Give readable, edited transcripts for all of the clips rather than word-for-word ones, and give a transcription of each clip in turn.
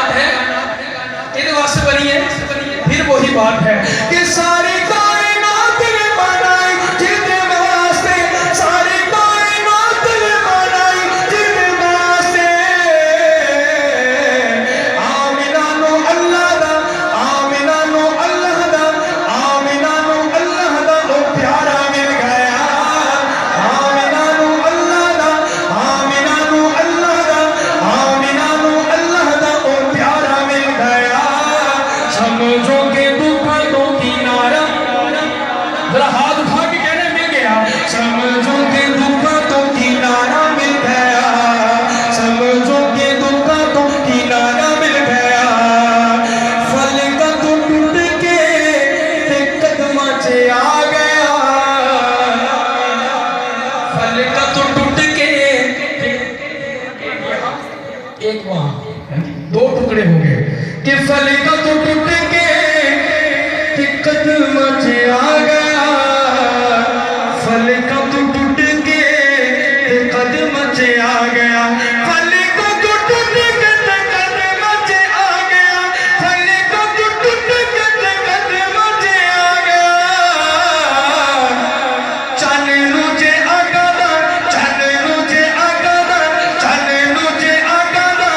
کائنات ہے یہ واسطے بنی ہے پھر وہی بات ہے کہ ساری کائنات نے بنائی جن واسطے ساری کائنات نے بنائی جن واسطے آمنہ نو اللہ دا آمنہ نو اللہ دا آمنہ نو اللہ دا او پیارا مل گیا آمنہ نو اللہ دا آمنہ نو اللہ دا آمنہ نو اللہ دا او پیارا مل گیا سمجھو کہ دکھا تو کنارہ ذرا ہاتھ اٹھا کے کہنے مل گیا سمجھو کہ دکھا تو کنارہ مل گیا سمجھو کہ دکھا تو کنارہ مل گیا پھل کا تو ٹوٹ کے قدمہ چے آ گیا پھل کا تو ٹوٹ کے ایک وہاں دو ٹکڑے ہو گئے کہ پھل کا تو ٹوٹ کے قدمہ چے آ گیا پھل کا تو ٹوٹ کے قدمہ چے آ گیا پھل کا تو ٹوٹ کے قدمہ چے آ گیا پھل کا تو ٹوٹ کے قدمہ چے آ گیا چاننو چے آگا دا چاننو چے آگا دا چاننو چے آگا دا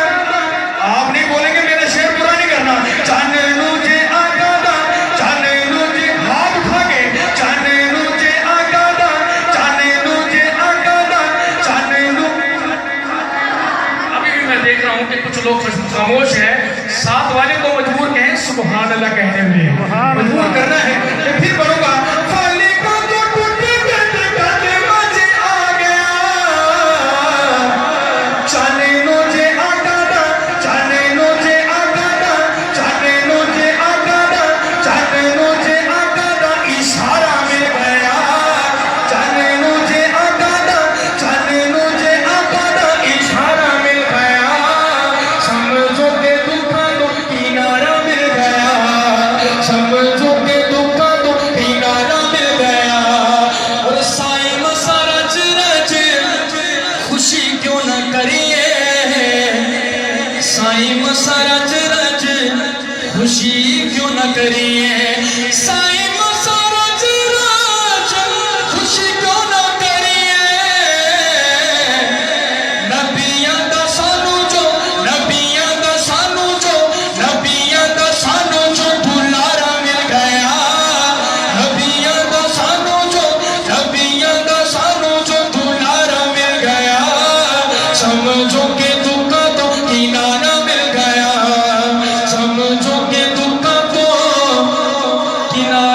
آپ نہیں بولیں گے میرا شعر پورا نہیں کرنا چاننو چے آگا دا چاننو چے ہاتھ اٹھا کے چاننو چے آگا دا چاننو چے آگا دا چاننو ابھی بھی میں دیکھ رہا ہوں کہ کچھ لوگ خاموش ہیں ساتھ والے کو مجبور کہیں سبحان اللہ کہنے میں مجبور کرنا ہے کہ پھر پڑھوں گا پھل کا تو ٹوٹ کے قدمہ چے آ گیا چاننو چے آگا دا چاننو چے آگا دا چاننو چے آگا دا چاننو چے آگا دا اشارہ مل گیا چاننو چے آگا دا چاننو چے آگا دا اشارہ مل گیا سمجھو کہ دکھا تو کنارہ مل گیا سمجھو کہ دکھا تو کنارہ مل گیا اور سائیں مسا رچ رچ خوشی کیوں نہ کریے سائیں مسا رچ رچ خوشی کیوں نہ کریے سائیں مسا رچ رچ خوشی کیوں نہ کریے نبیاں دا سانو جو نبیاں دا سانو جو نبیاں دا سانو جو بلارا مل گیا نبیاں دا سانو جو نبیاں دا سانو جو بلارا مل گیا سمجھو کہ دکھا تو کنارہ مل گیا سمجھو کہ دکھا تو کنارہ